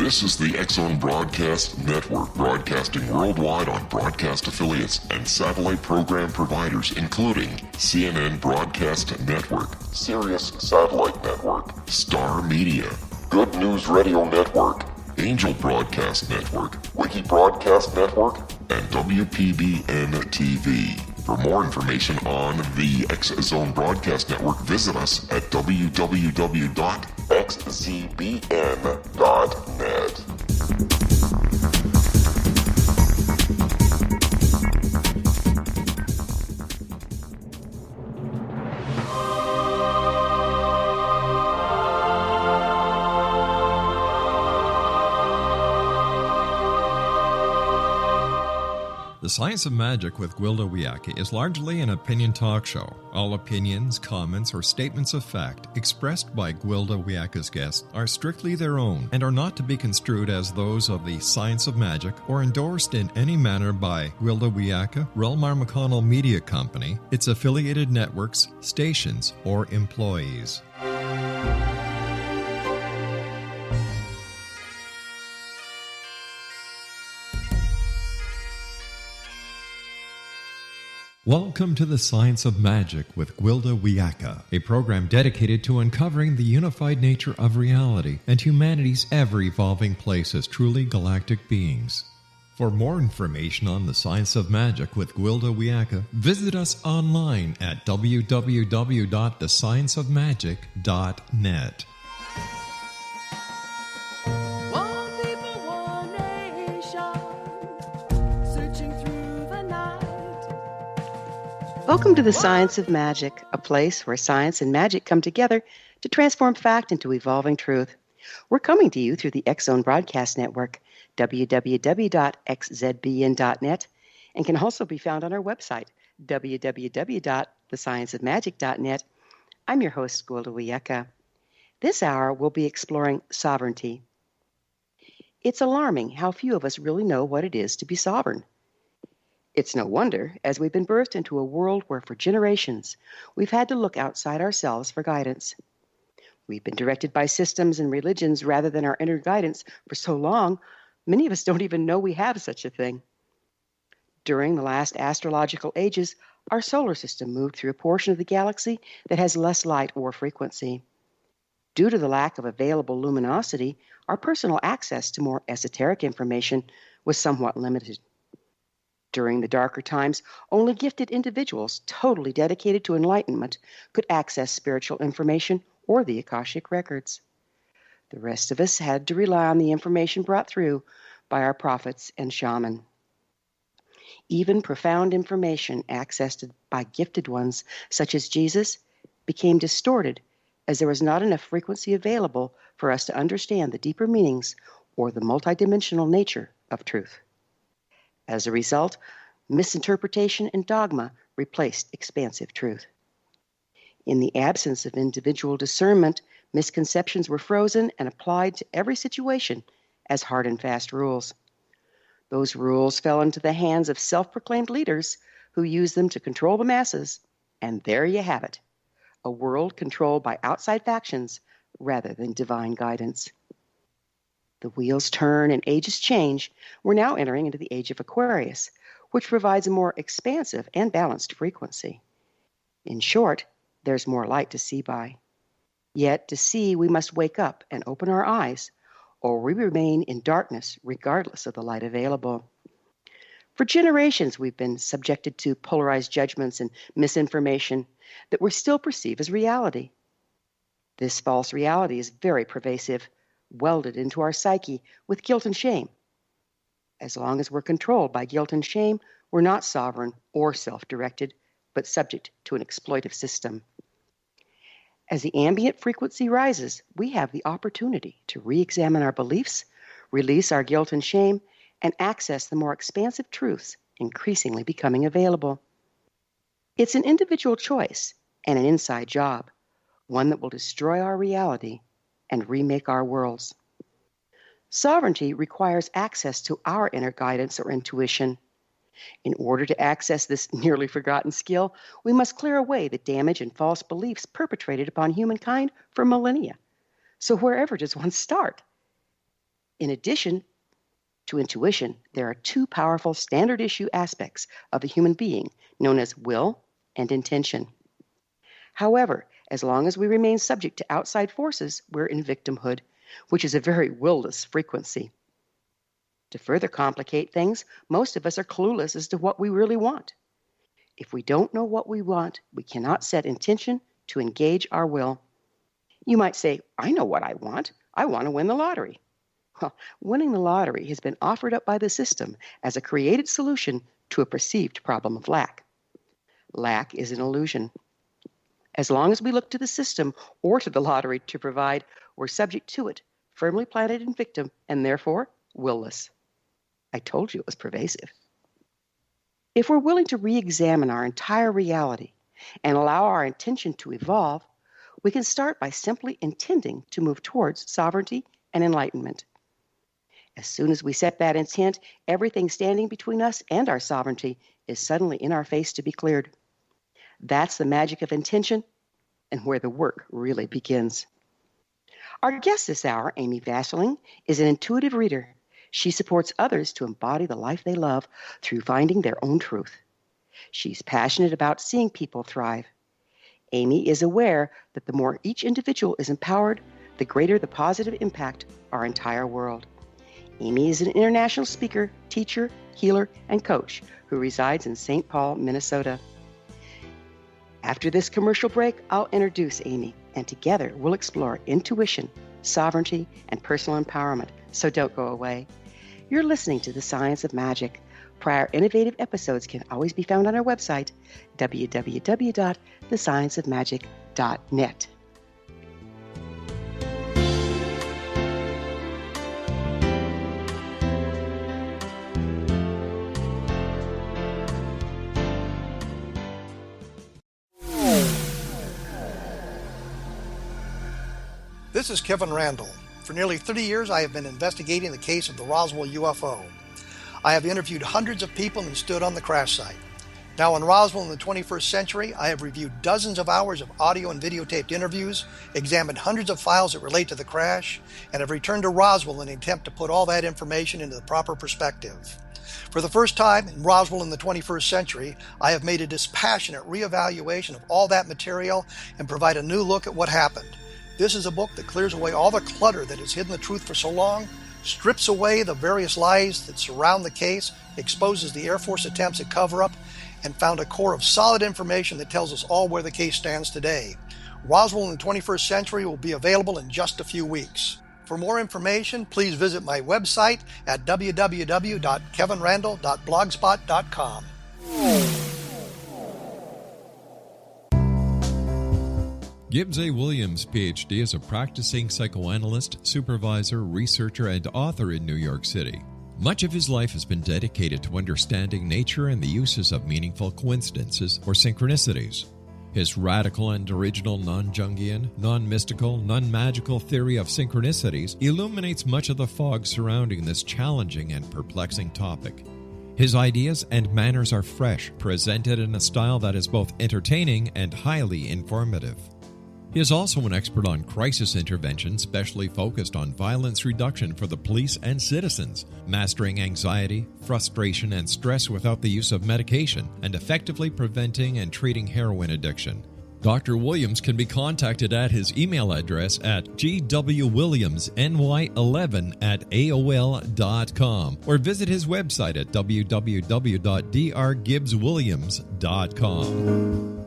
This is the X-Zone Broadcast Network, broadcasting worldwide on broadcast affiliates and satellite program providers, including CNN Broadcast Network, Sirius Satellite Network, Star Media, Good News Radio Network, Angel Broadcast Network, Wiki Broadcast Network, and WPBN TV. For more information on the X-Zone Broadcast Network, visit us at www.xzbn.net. The Science of Magic with Gwilda Wiyaka is largely an opinion talk show. All opinions, comments, or statements of fact expressed by Gwilda Wiyaka's guests are strictly their own and are not to be construed as those of the Science of Magic or endorsed in any manner by Gwilda Wiyaka, REL-MAR McConnell Media Company, its affiliated networks, stations, or employees. Welcome to the Science of Magic with Gwilda Wiyaka, a program dedicated to uncovering the unified nature of reality and humanity's ever-evolving place as truly galactic beings. For more information on the Science of Magic with Gwilda Wiyaka, visit us online at www.thescienceofmagic.net. Welcome to the Science of Magic, a place where science and magic come together to transform fact into evolving truth. We're coming to you through the X-Zone Broadcast Network, www.xzbn.net, and can also be found on our website, www.thescienceofmagic.net. I'm your host, Gwilda Wiyaka. This hour, we'll be exploring sovereignty. It's alarming how few of us really know what it is to be sovereign. It's no wonder, as we've been birthed into a world where for generations we've had to look outside ourselves for guidance. We've been directed by systems and religions rather than our inner guidance for so long, many of us don't even know we have such a thing. During the last astrological ages, our solar system moved through a portion of the galaxy that has less light or frequency. Due to the lack of available luminosity, our personal access to more esoteric information was somewhat limited. During the darker times, only gifted individuals totally dedicated to enlightenment could access spiritual information or the Akashic records. The rest of us had to rely on the information brought through by our prophets and shaman. Even profound information accessed by gifted ones, such as Jesus, became distorted as there was not enough frequency available for us to understand the deeper meanings or the multidimensional nature of truth. As a result, misinterpretation and dogma replaced expansive truth. In the absence of individual discernment, misconceptions were frozen and applied to every situation as hard and fast rules. Those rules fell into the hands of self-proclaimed leaders who used them to control the masses, and there you have it, a world controlled by outside factions rather than divine guidance. The wheels turn and ages change. We're now entering into the age of Aquarius, which provides a more expansive and balanced frequency. In short, there's more light to see by. Yet to see, we must wake up and open our eyes, or we remain in darkness regardless of the light available. For generations, we've been subjected to polarized judgments and misinformation that we still perceive as reality. This false reality is very pervasive, welded into our psyche with guilt and shame. As long as we're controlled by guilt and shame, we're not sovereign or self-directed, but subject to an exploitive system. As the ambient frequency rises, we have the opportunity to re-examine our beliefs, release our guilt and shame, and access the more expansive truths increasingly becoming available. It's an individual choice and an inside job, one that will destroy our reality and remake our worlds. Sovereignty requires access to our inner guidance or intuition. In order to access this nearly forgotten skill, we must clear away the damage and false beliefs perpetrated upon humankind for millennia. So wherever does one start? In addition to intuition, there are two powerful standard issue aspects of the human being known as will and intention. However, as long as we remain subject to outside forces, we're in victimhood, which is a very will-less frequency. To further complicate things, most of us are clueless as to what we really want. If we don't know what we want, we cannot set intention to engage our will. You might say, I know what I want. I want to win the lottery. Well, winning the lottery has been offered up by the system as a created solution to a perceived problem of lack. Lack is an illusion. As long as we look to the system or to the lottery to provide, we're subject to it, firmly planted in victim, and therefore will-less. I told you it was pervasive. If we're willing to re-examine our entire reality and allow our intention to evolve, we can start by simply intending to move towards sovereignty and enlightenment. As soon as we set that intent, everything standing between us and our sovereignty is suddenly in our face to be cleared. That's the magic of intention and where the work really begins. Our guest this hour, Amy Vasterling, is an intuitive reader. She supports others to embody the life they love through finding their own truth. She's passionate about seeing people thrive. Amy is aware that the more each individual is empowered, the greater the positive impact our entire world. Amy is an international speaker, teacher, healer, and coach who resides in St. Paul, Minnesota. After this commercial break, I'll introduce Amy, and together we'll explore intuition, sovereignty, and personal empowerment. So don't go away. You're listening to The Science of Magic. Prior innovative episodes can always be found on our website, www.thescienceofmagic.net. This is Kevin Randall. For nearly 30 years, I have been investigating the case of the Roswell UFO. I have interviewed hundreds of people and stood on the crash site. Now in Roswell in the 21st century, I have reviewed dozens of hours of audio and videotaped interviews, examined hundreds of files that relate to the crash, and have returned to Roswell in an attempt to put all that information into the proper perspective. For the first time in Roswell in the 21st century, I have made a dispassionate reevaluation of all that material and provide a new look at what happened. This is a book that clears away all the clutter that has hidden the truth for so long, strips away the various lies that surround the case, exposes the Air Force attempts at cover-up, and found a core of solid information that tells us all where the case stands today. Roswell in the 21st century will be available in just a few weeks. For more information, please visit my website at www.kevinrandall.blogspot.com. Gibbs A. Williams, Ph.D., is a practicing psychoanalyst, supervisor, researcher, and author in New York City. Much of his life has been dedicated to understanding nature and the uses of meaningful coincidences or synchronicities. His radical and original non-Jungian, non-mystical, non-magical theory of synchronicities illuminates much of the fog surrounding this challenging and perplexing topic. His ideas and manners are fresh, presented in a style that is both entertaining and highly informative. He is also an expert on crisis intervention, specially focused on violence reduction for the police and citizens, mastering anxiety, frustration, and stress without the use of medication, and effectively preventing and treating heroin addiction. Dr. Williams can be contacted at his email address at gwilliamsny11@aol.com or visit his website at www.drgibbswilliams.com.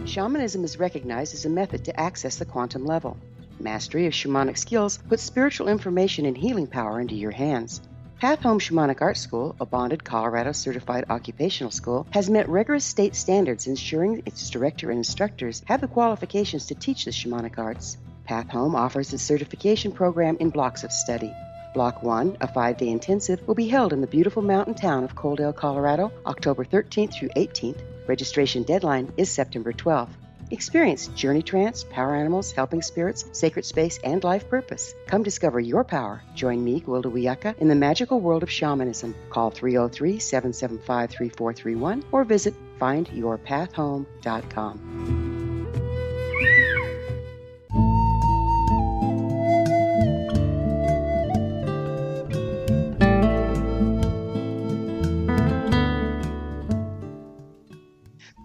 Shamanism is recognized as a method to access the quantum level. Mastery of shamanic skills puts spiritual information and healing power into your hands. Path Home Shamanic Art School, a bonded Colorado certified occupational school, has met rigorous state standards, ensuring its director and instructors have the qualifications to teach the shamanic arts. Path Home offers its certification program in blocks of study. Block 1, a 5-day intensive, will be held in the beautiful mountain town of Coaldale, Colorado, October 13th through 18th. Registration deadline is September 12th. Experience Journey Trance, Power Animals, Helping Spirits, Sacred Space, and Life Purpose. Come discover your power. Join me, Gwilda Wiyaka, in the magical world of shamanism. Call 303-775-3431 or visit findyourpathhome.com.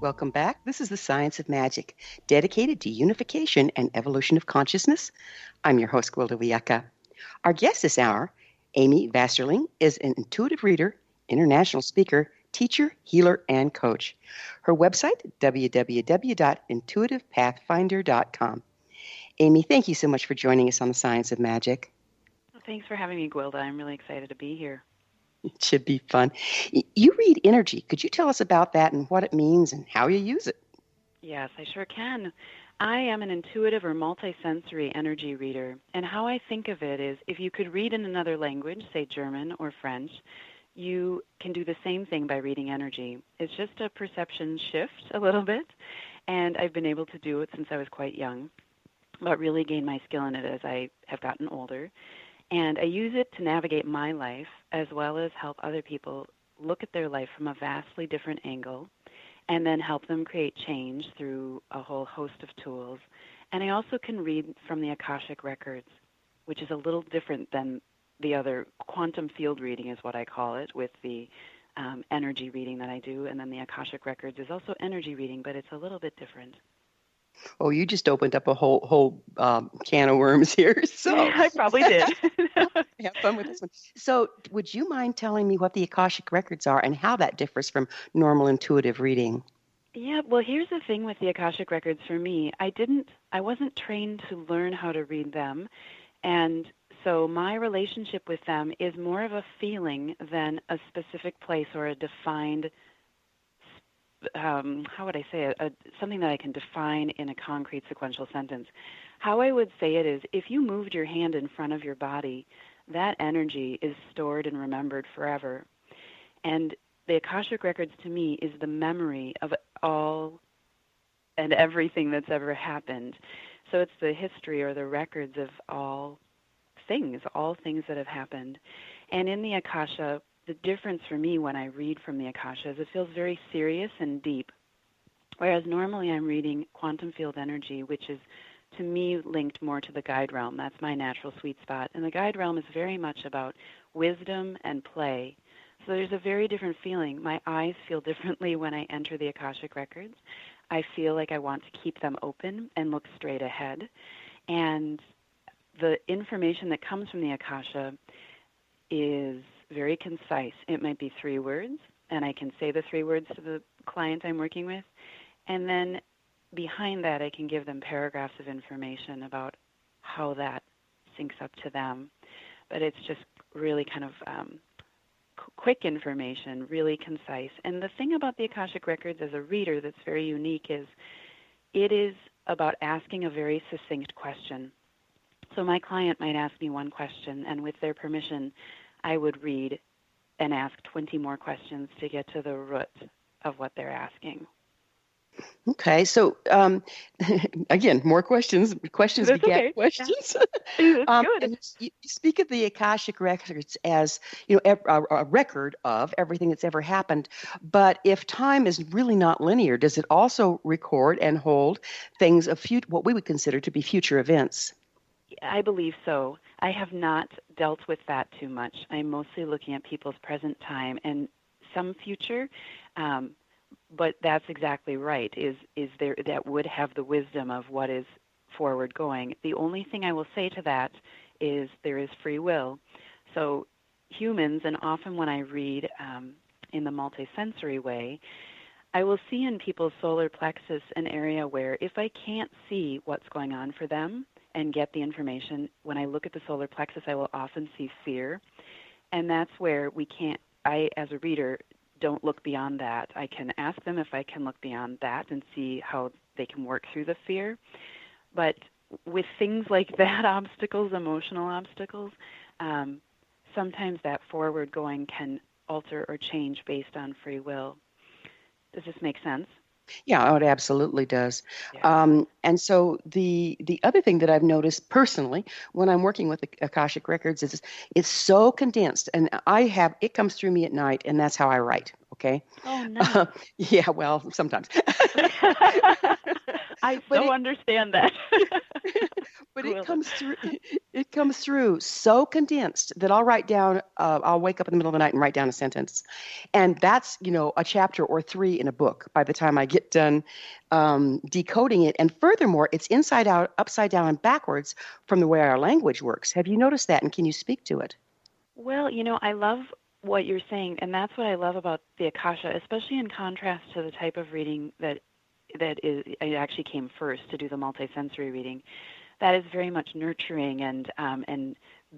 Welcome back. This is the Science of Magic, dedicated to unification and evolution of consciousness. I'm your host, Gwilda Wiyaka. Our guest this hour, Amy Vasterling, is an intuitive reader, international speaker, teacher, healer, and coach. Her website, www.intuitivepathfinder.com. Amy, thank you so much for joining us on the Science of Magic. Thanks for having me, Gwilda. I'm really excited to be here. It should be fun. You read energy. Could you tell us about that and what it means and how you use it? Yes, I sure can. I am an intuitive or multisensory energy reader, and how I think of it is if you could read in another language, say German or French, you can do the same thing by reading energy. It's just a perception shift a little bit, and I've been able to do it since I was quite young, but really gained my skill in it as I have gotten older. And I use it to navigate my life as well as help other people look at their life from a vastly different angle and then help them create change through a whole host of tools. And I also can read from the Akashic Records, which is a little different than the other quantum field reading is what I call it, with the energy reading that I do. And then the Akashic Records is also energy reading, but it's a little bit different. Oh, you just opened up a whole can of worms here. So I probably did. Have fun with this one. So would you mind telling me what the Akashic Records are and how that differs from normal intuitive reading? Yeah, well, here's the thing with the Akashic Records for me. I wasn't trained to learn how to read them. And so my relationship with them is more of a feeling than a specific place or a defined how would I say it, something that I can define in a concrete sequential sentence. How I would say it is, if you moved your hand in front of your body, that energy is stored and remembered forever. And the Akashic Records to me is the memory of all and everything that's ever happened. So it's the history or the records of all things that have happened. And in the Akasha, the difference for me when I read from the Akasha is it feels very serious and deep, whereas normally I'm reading quantum field energy, which is, to me, linked more to the guide realm. That's my natural sweet spot. And the guide realm is very much about wisdom and play. So there's a very different feeling. My eyes feel differently when I enter the Akashic Records. I feel like I want to keep them open and look straight ahead. And the information that comes from the Akasha is very concise. It might be 3 words, and I can say the 3 words to the client I'm working with. And then behind that, I can give them paragraphs of information about how that syncs up to them. But it's just really kind of quick information, really concise. And the thing about the Akashic Records as a reader that's very unique is it is about asking a very succinct question. So my client might ask me one question, and with their permission, I would read and ask 20 more questions to get to the root of what they're asking. Okay, so again, more questions. Questions That's beget okay. questions. Yeah. That's good. And you speak of the Akashic Records as a record of everything that's ever happened. But if time is really not linear, does it also record and hold things of what we would consider to be future events? I believe so. I have not dealt with that too much. I'm mostly looking at people's present time and some future. But that's exactly right, is there that would have the wisdom of what is forward going. The only thing I will say to that is there is free will. So humans, and often when I read in the multisensory way, I will see in people's solar plexus an area where if I can't see what's going on for them and get the information, when I look at the solar plexus, I will often see fear. And that's where I, as a reader, don't look beyond that. I can ask them if I can look beyond that and see how they can work through the fear. But with things like that, obstacles, emotional obstacles, sometimes that forward going can alter or change based on free will. Does this make sense? Yeah, oh, it absolutely does. Yeah. And so the other thing that I've noticed personally when I'm working with the Akashic records is it's so condensed, and it comes through me at night, and that's how I write. Okay. Oh, nice. Yeah, well, sometimes. I But so it understand that. but it Gwilda. comes through it comes through so condensed that I'll wake up in the middle of the night and write down a sentence. And that's, a chapter or three in a book by the time I get done decoding it. And furthermore, it's inside out, upside down, and backwards from the way our language works. Have you noticed that? And can you speak to it? Well, I love what you're saying, and that's what I love about the Akasha, especially in contrast to the type of reading that it actually came first to do the multisensory reading. That is very much nurturing and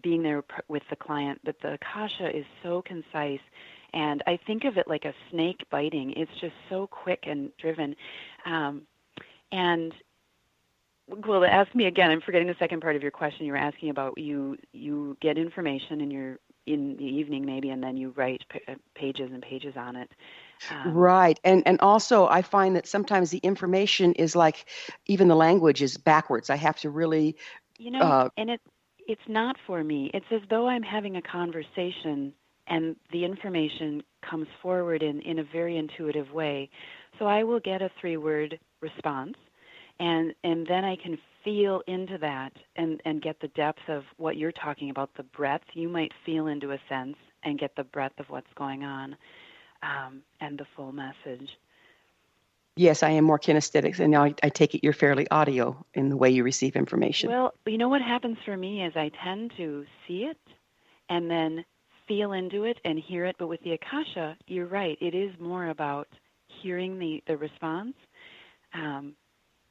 being there with the client. But the Akasha is so concise, and I think of it like a snake biting. It's just so quick and driven. And Gwilda, ask me again. I'm forgetting the second part of your question. You were asking about you get information in the evening maybe, and then you write pages and pages on it. Right. And also I find that sometimes the information is like even the language is backwards. I have to really And it's not for me. It's as though I'm having a conversation, and the information comes forward in a very intuitive way. So I will get a 3-word response, and then I can feel into that and get the depth of what you're talking about, the breadth. You might feel into a sense and get the breadth of what's going on, and the full message. Yes, I am more kinesthetic, and now I take it you're fairly audio in the way you receive information. Well, what happens for me is I tend to see it and then feel into it and hear it. But with the Akasha, you're right. It is more about hearing the response.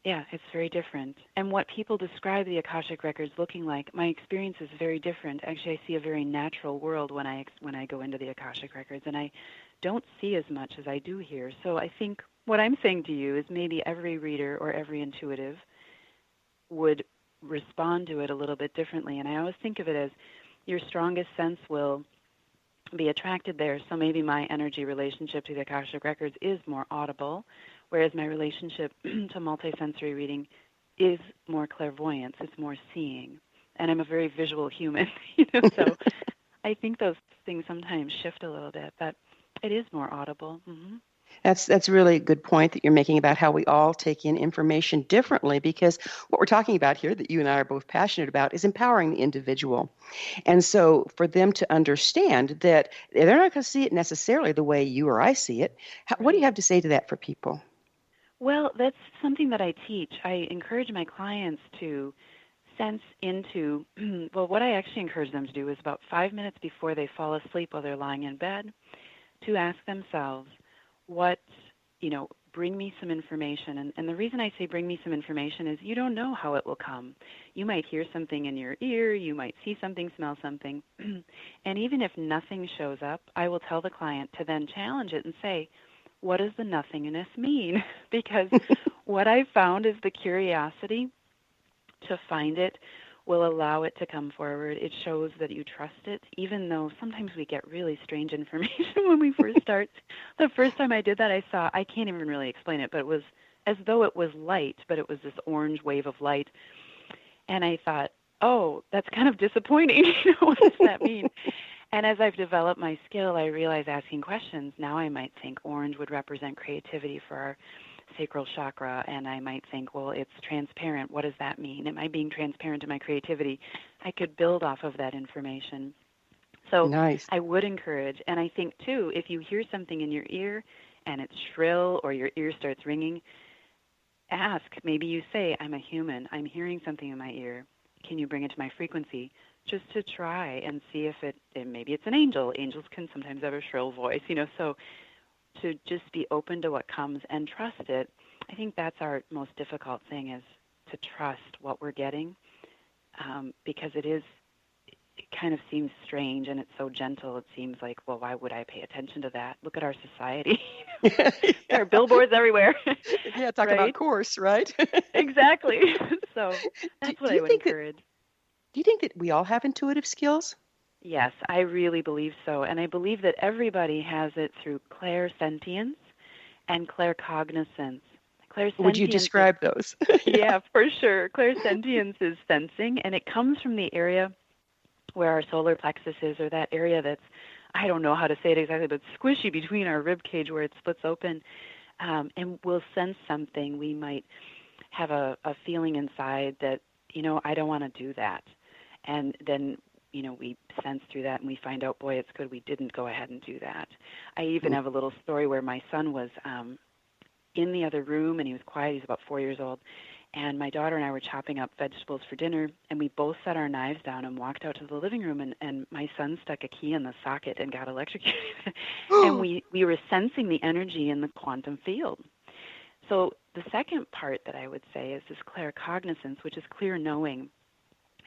Yeah, it's very different. And what people describe the Akashic records looking like, my experience is very different. Actually, I see a very natural world when I go into the Akashic records, and I don't see as much as I do here. So I think what I'm saying to you is maybe every reader or every intuitive would respond to it a little bit differently. And I always think of it as your strongest sense will be attracted there. So maybe my energy relationship to the Akashic records is more audible, whereas my relationship to multisensory reading is more clairvoyance. It's more seeing. And I'm a very visual human, so I think those things sometimes shift a little bit, but it is more audible. Mm-hmm. That's really a good point that you're making about how we all take in information differently, because what we're talking about here that you and I are both passionate about is empowering the individual. And so for them to understand that they're not going to see it necessarily the way you or I see it, what do you have to say to that for people? Well, that's something that I teach. I encourage my clients to sense into, well, what I actually encourage them to do is about 5 minutes before they fall asleep while they're lying in bed, to ask themselves, bring me some information. And the reason I say bring me some information is you don't know how it will come. You might hear something in your ear, you might see something, smell something. And even if nothing shows up, I will tell the client to then challenge it and say, what does the nothingness mean? Because what I've found is the curiosity to find it will allow it to come forward. It shows that you trust it, even though sometimes we get really strange information when we first start. The first time I did that, I can't even really explain it, but it was as though it was light, but it was this orange wave of light. And I thought, oh, that's kind of disappointing. What does that mean? And as I've developed my skill, I realize asking questions, now I might think orange would represent creativity for our sacral chakra, and I might think, well, it's transparent. What does that mean? Am I being transparent to my creativity? I could build off of that information. So Nice. I would encourage, and I think, too, if you hear something in your ear and it's shrill or your ear starts ringing, ask. Maybe you say, I'm a human. I'm hearing something in my ear. Can you bring it to my frequency? Just to try and see if maybe it's an angel. Angels can sometimes have a shrill voice, so to just be open to what comes and trust it. I think that's our most difficult thing, is to trust what we're getting, because it kind of seems strange and it's so gentle. It seems like, well, why would I pay attention to that? Look at our society. Yeah. There are billboards everywhere. Yeah, talk about course, right? Exactly. So that's what I would encourage. Do you think that we all have intuitive skills? Yes, I really believe so. And I believe that everybody has it through clairsentience and claircognizance. Would you describe those? Yeah, for sure. Clairsentience is sensing, and it comes from the area where our solar plexus is, or that area that's, I don't know how to say it exactly, but squishy between our rib cage where it splits open. And we'll sense something. We might have a feeling inside that, I don't want to do that. And then, we sense through that and we find out, boy, it's good we didn't go ahead and do that. I even have a little story where my son was in the other room, and he was quiet. He's about 4 years old. And my daughter and I were chopping up vegetables for dinner, and we both set our knives down and walked out to the living room, and my son stuck a key in the socket and got electrocuted. And we were sensing the energy in the quantum field. So the second part that I would say is this claircognizance, which is clear knowing.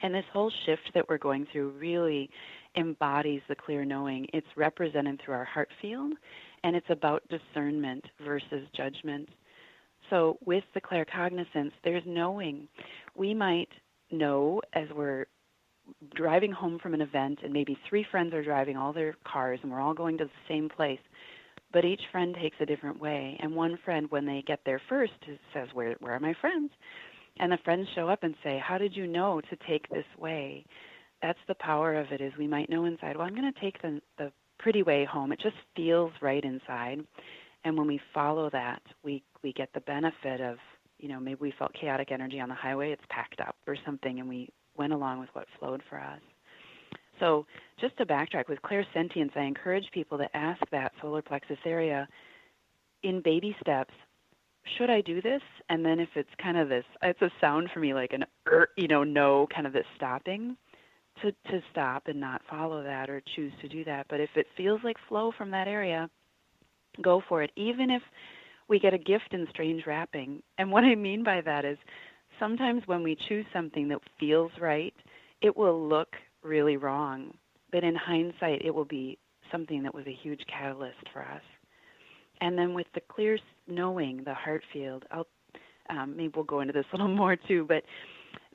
And this whole shift that we're going through really embodies the clear knowing. It's represented through our heart field, and it's about discernment versus judgment. So with the claircognizance, there's knowing. We might know as we're driving home from an event, and maybe 3 friends are driving all their cars, and we're all going to the same place, but each friend takes a different way. And one friend, when they get there first, says, where are my friends? And the friends show up and say, how did you know to take this way? That's the power of it, is we might know inside, well, I'm going to take the pretty way home. It just feels right inside. And when we follow that, we get the benefit of, maybe we felt chaotic energy on the highway, it's packed up or something, and we went along with what flowed for us. So just to backtrack, with clairsentience, I encourage people to ask that solar plexus area in baby steps, should I do this? And then if it's kind of this, it's a sound for me like an, no, kind of this stopping, to stop and not follow that or choose to do that. But if it feels like flow from that area, go for it, even if we get a gift in strange wrapping. And what I mean by that is sometimes when we choose something that feels right, it will look really wrong. But in hindsight, it will be something that was a huge catalyst for us. And then with the clear knowing, the heart field, maybe we'll go into this a little more too, but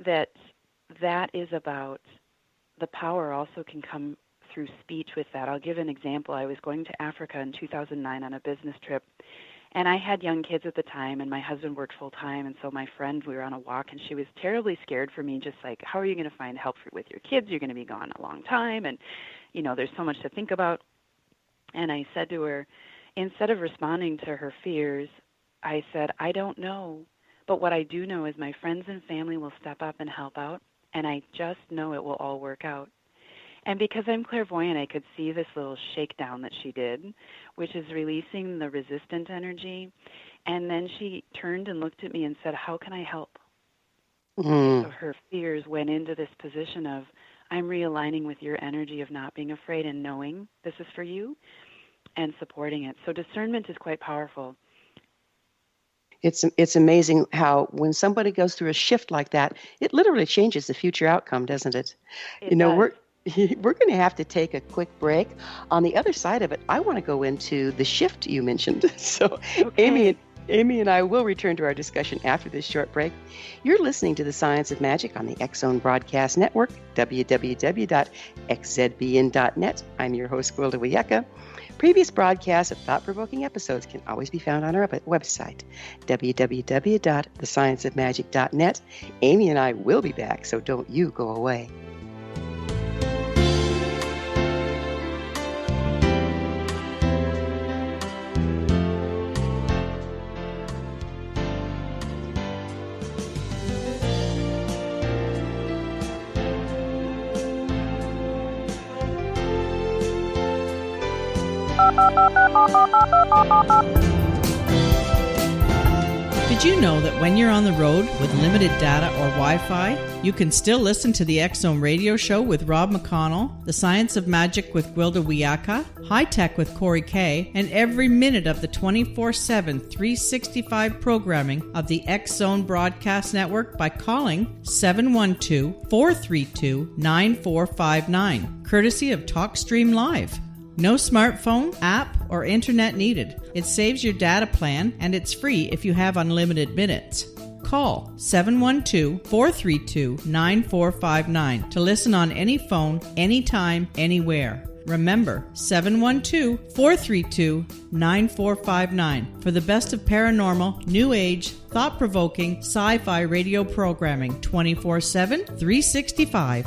that is about the power also can come through speech with that. I'll give an example. I was going to Africa in 2009 on a business trip, and I had young kids at the time, and my husband worked full-time, and so my friend, we were on a walk, and she was terribly scared for me, just like, how are you going to find help with your kids? You're going to be gone a long time, and, there's so much to think about. And I said to her, instead of responding to her fears, I said, I don't know, but what I do know is my friends and family will step up and help out, and I just know it will all work out. And because I'm clairvoyant, I could see this little shakedown that she did, which is releasing the resistant energy. And then she turned and looked at me and said, how can I help? So her fears went into this position of, I'm realigning with your energy of not being afraid and knowing this is for you and supporting it. So discernment is quite powerful. It's amazing how when somebody goes through a shift like that, it literally changes the future outcome, doesn't it? It does. We're going to have to take a quick break. On the other side of it, I want to go into the shift you mentioned. So okay. Amy and I will return to our discussion after this short break. You're listening to The Science of Magic on the X Zone Broadcast Network, www.xzbn.net. I'm your host, Gwilda Wiyaka. Previous broadcasts of thought-provoking episodes can always be found on our website, www.thescienceofmagic.net. Amy and I will be back, so don't you go away. Did you know that when you're on the road with limited data or Wi-Fi, you can still listen to the X Zone radio show with Rob McConnell, The Science of Magic with Gwilda Wiyaka, High Tech with Corey Kay, and every minute of the 24/7, 365 programming of the X Zone Broadcast Network by calling 712-432-9459, courtesy of TalkStream Live. No smartphone, app, or internet needed. It saves your data plan, and it's free if you have unlimited minutes. Call 712-432-9459 to listen on any phone, anytime, anywhere. Remember, 712-432-9459 for the best of paranormal, new age, thought-provoking, sci-fi radio programming 24/7, 365.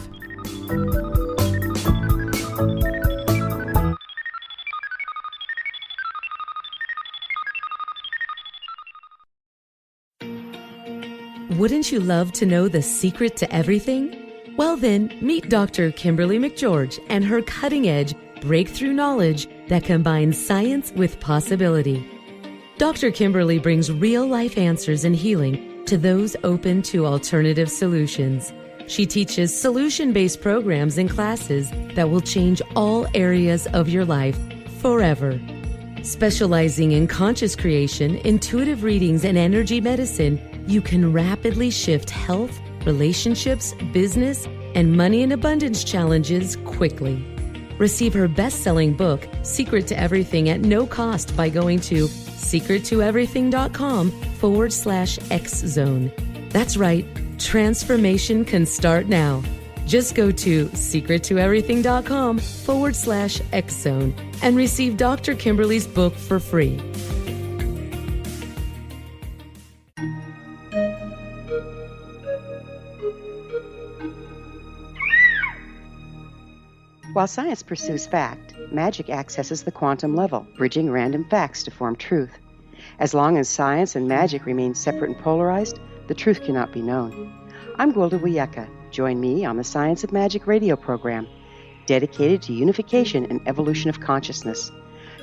Wouldn't you love to know the secret to everything? Well then, meet Dr. Kimberly McGeorge and her cutting-edge breakthrough knowledge that combines science with possibility. Dr. Kimberly brings real-life answers and healing to those open to alternative solutions. She teaches solution-based programs and classes that will change all areas of your life forever. Specializing in conscious creation, intuitive readings, and energy medicine, you can rapidly shift health, relationships, business, and money and abundance challenges quickly. Receive her best-selling book, Secret to Everything, at no cost by going to secrettoeverything.com/X-Zone. That's right, transformation can start now. Just go to secrettoeverything.com/X-Zone and receive Dr. Kimberly's book for free. While science pursues fact, magic accesses the quantum level, bridging random facts to form truth. As long as science and magic remain separate and polarized, the truth cannot be known. I'm Gwilda Wiyaka. Join me on the Science of Magic radio program, dedicated to unification and evolution of consciousness.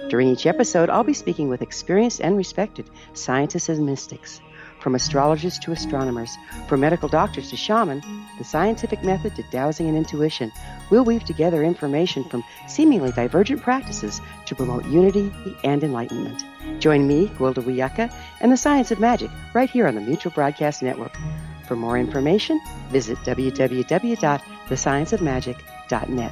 During each episode, I'll be speaking with experienced and respected scientists and mystics. From astrologers to astronomers, from medical doctors to shaman, the scientific method to dowsing and intuition, we'll weave together information from seemingly divergent practices to promote unity and enlightenment. Join me, Gwilda Wiyaka, and the Science of Magic right here on the Mutual Broadcast Network. For more information, visit www.thescienceofmagic.net.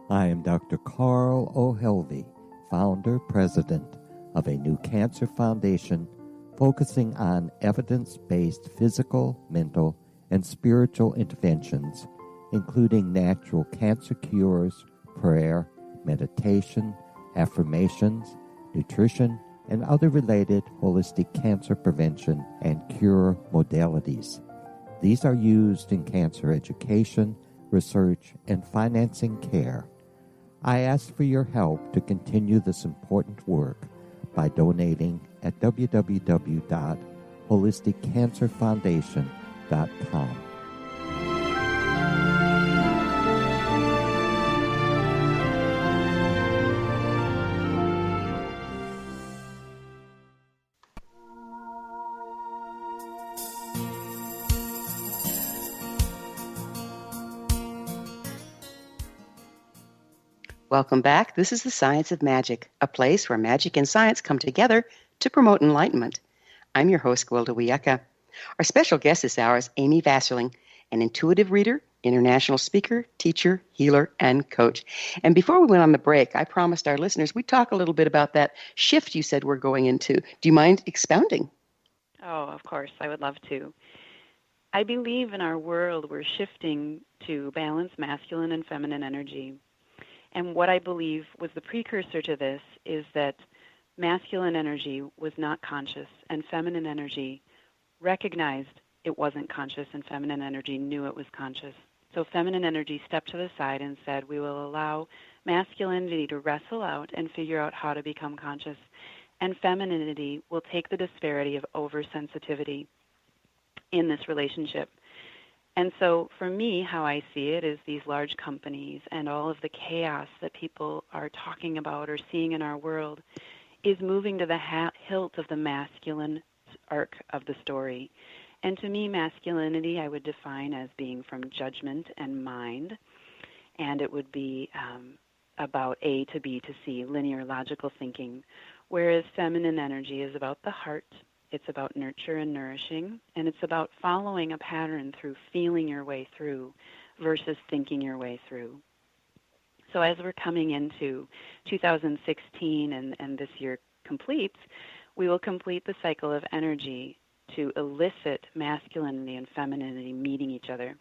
I am Dr. Carl O'Helvey, founder, president of a new cancer foundation focusing on evidence-based physical, mental, and spiritual interventions, including natural cancer cures, prayer, meditation, affirmations, nutrition, and other related holistic cancer prevention and cure modalities. These are used in cancer education, research, and financing care. I ask for your help to continue this important work by donating at www.holisticcancerfoundation.com. Welcome back. This is the Science of Magic, a place where magic and science come together to promote enlightenment. I'm your host, Gwilda Wiyaka. Our special guest this hour is Amy Vasterling, an intuitive reader, international speaker, teacher, healer, and coach. And before we went on the break, I promised our listeners we'd talk a little bit about that shift you said we're going into. Do you mind expounding? Oh, of course. I would love to. I believe in our world we're shifting to balance masculine and feminine energy. And what I believe was the precursor to this is that masculine energy was not conscious and feminine energy recognized it wasn't conscious and feminine energy knew it was conscious. So feminine energy stepped to the side and said, we will allow masculinity to wrestle out and figure out how to become conscious. And femininity will take the disparity of oversensitivity in this relationship. And so for me, how I see it is these large companies and all of the chaos that people are talking about or seeing in our world is moving to the hilt of the masculine arc of the story. And to me, masculinity I would define as being from judgment and mind, and it would be about A to B to C, linear logical thinking, whereas feminine energy is about the heart. It's about nurture and nourishing, and it's about following a pattern through feeling your way through versus thinking your way through. So as we're coming into 2016 and this year completes, we will complete the cycle of energy to elicit masculinity and femininity meeting each other.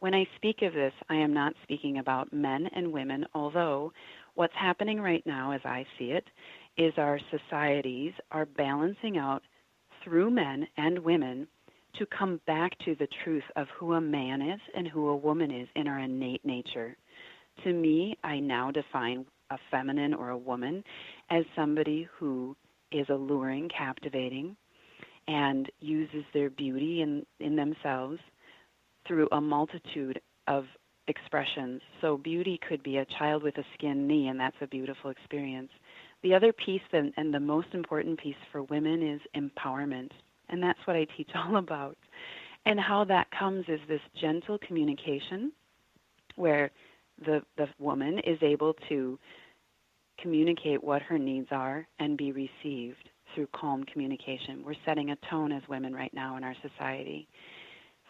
When I speak of this, I am not speaking about men and women, although what's happening right now, as I see it, is our societies are balancing out through men and women to come back to the truth of who a man is and who a woman is in our innate nature. To me, I now define a feminine or a woman as somebody who is alluring, captivating, and uses their beauty in themselves through a multitude of expressions. So beauty could be a child with a skinned knee, and that's a beautiful experience. The other piece, and the most important piece for women, is empowerment. And that's what I teach all about. And how that comes is this gentle communication where the woman is able to communicate what her needs are and be received through calm communication. We're setting a tone as women right now in our society.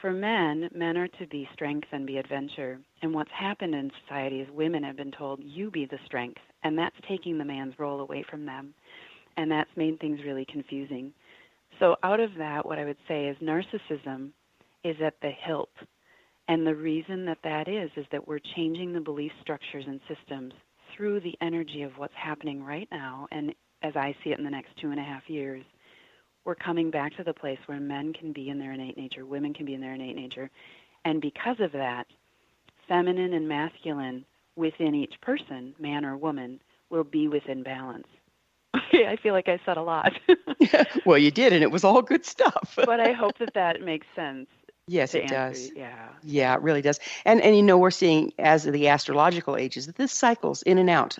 For men are to be strength and be adventure. And what's happened in society is women have been told, you be the strength. And that's taking the man's role away from them. And that's made things really confusing. So out of that, what I would say is narcissism is at the hilt. And the reason that is that we're changing the belief structures and systems through the energy of what's happening right now. And as I see it in the next 2.5 years, we're coming back to the place where men can be in their innate nature, women can be in their innate nature. And because of that, feminine and masculine within each person, man or woman, will be within balance. Okay, I feel like I said a lot. Well, you did, and it was all good stuff. But I hope that makes sense. Yes, it does. Yeah. Yeah, it really does. And we're seeing, as the astrological ages, that this cycles in and out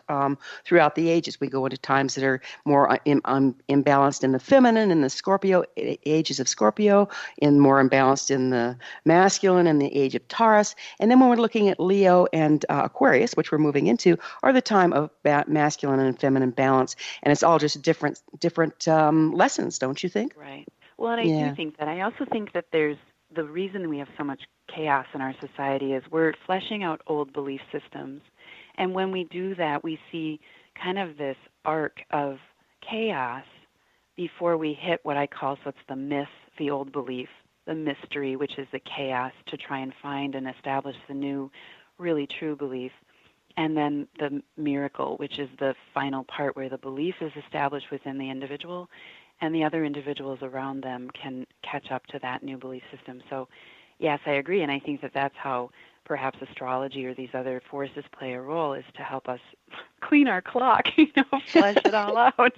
throughout the ages. We go into times that are more imbalanced in the feminine, in the Scorpio ages of Scorpio, and more imbalanced in the masculine in the age of Taurus. And then when we're looking at Leo and Aquarius, which we're moving into, are the time of masculine and feminine balance. And it's all just different lessons, don't you think? Right. Well, and I do think that. I also think that the reason we have so much chaos in our society is we're fleshing out old belief systems. And when we do that, we see kind of this arc of chaos before we hit what I call, so it's the myth, the old belief, the mystery, which is the chaos to try and find and establish the new, really true belief. And then the miracle, which is the final part where the belief is established within the individual and the other individuals around them can catch up to that new belief system. So, yes, I agree, and I think that that's how perhaps astrology or these other forces play a role, is to help us clean our clock, flesh it all out,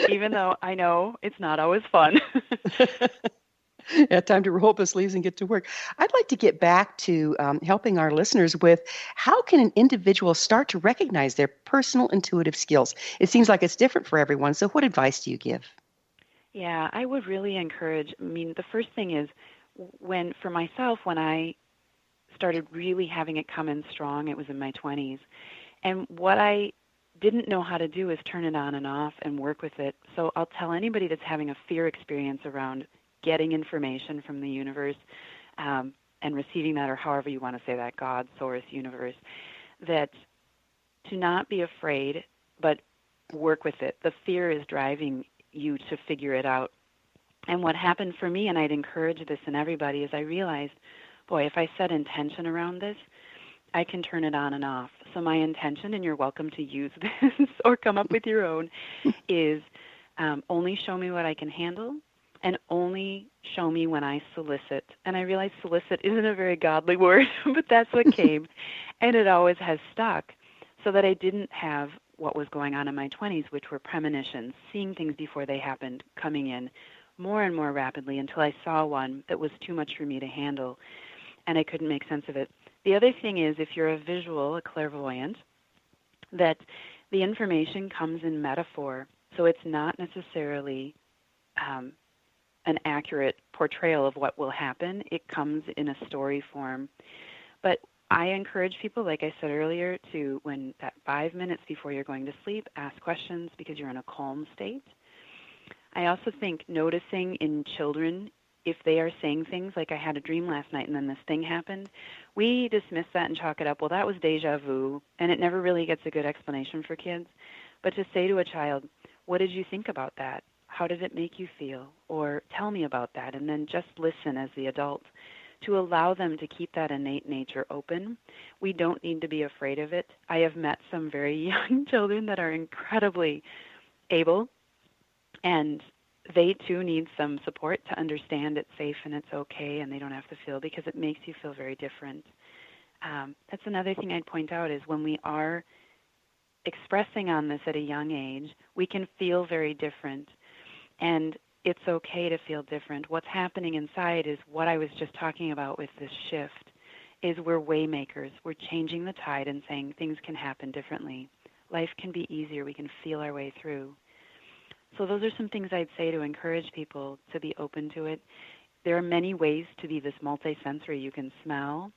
even though I know it's not always fun. Yeah, time to roll up the sleeves and get to work. I'd like to get back to helping our listeners with how can an individual start to recognize their personal intuitive skills? It seems like it's different for everyone, so what advice do you give? Yeah, I would really encourage, the first thing is for myself, when I started really having it come in strong, it was in my 20s. And what I didn't know how to do is turn it on and off and work with it. So I'll tell anybody that's having a fear experience around getting information from the universe and receiving that, or however you want to say that, God, source, universe, that to not be afraid, but work with it. The fear is driving you to figure it out. And what happened for me, and I'd encourage this in everybody, is I realized, boy, if I set intention around this, I can turn it on and off. So my intention, and you're welcome to use this or come up with your own, is only show me what I can handle and only show me when I solicit. And I realize solicit isn't a very godly word, but that's what came. And it always has stuck, so that I didn't have what was going on in my 20s, which were premonitions, seeing things before they happened, coming in more and more rapidly until I saw one that was too much for me to handle, and I couldn't make sense of it. The other thing is, if you're a visual, a clairvoyant, that the information comes in metaphor, so it's not necessarily an accurate portrayal of what will happen. It comes in a story form. But I encourage people, like I said earlier, to, when that 5 minutes before you're going to sleep, ask questions because you're in a calm state. I also think noticing in children if they are saying things like, I had a dream last night and then this thing happened, we dismiss that and chalk it up, well, that was deja vu, and it never really gets a good explanation for kids. But to say to a child, what did you think about that? How did it make you feel? Or tell me about that, and then just listen as the adult, to allow them to keep that innate nature open. We don't need to be afraid of it. I have met some very young children that are incredibly able, and they too need some support to understand it's safe and it's okay and they don't have to feel, because it makes you feel very different. That's another thing I'd point out, is when we are expressing on this at a young age, we can feel very different, and it's okay to feel different. What's happening inside is what I was just talking about with this shift, is we're waymakers. We're changing the tide and saying things can happen differently. Life can be easier. We can feel our way through. So those are some things I'd say to encourage people to be open to it. There are many ways to be this multisensory. You can smell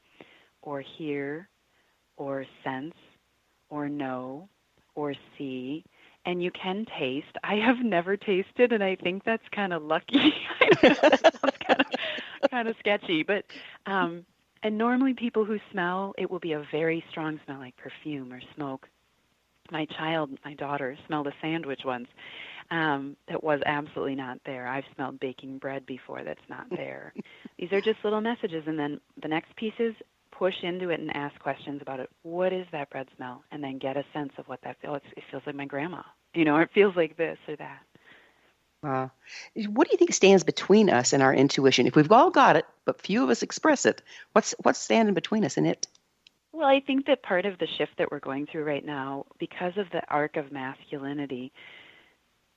or hear or sense or know or see, and you can taste. I have never tasted, and I think that's kind of lucky. That sounds kind of sketchy, but and normally people who smell, it will be a very strong smell like perfume or smoke. My daughter, smelled a sandwich once that was absolutely not there. I've smelled baking bread before that's not there. These are just little messages, and then the next piece is push into it and ask questions about it. What is that bread smell? And then get a sense of what that feels. It feels like my grandma, or it feels like this or that. Wow. What do you think stands between us and our intuition? If we've all got it, but few of us express it, what's standing between us and it? Well, I think that part of the shift that we're going through right now, because of the arc of masculinity,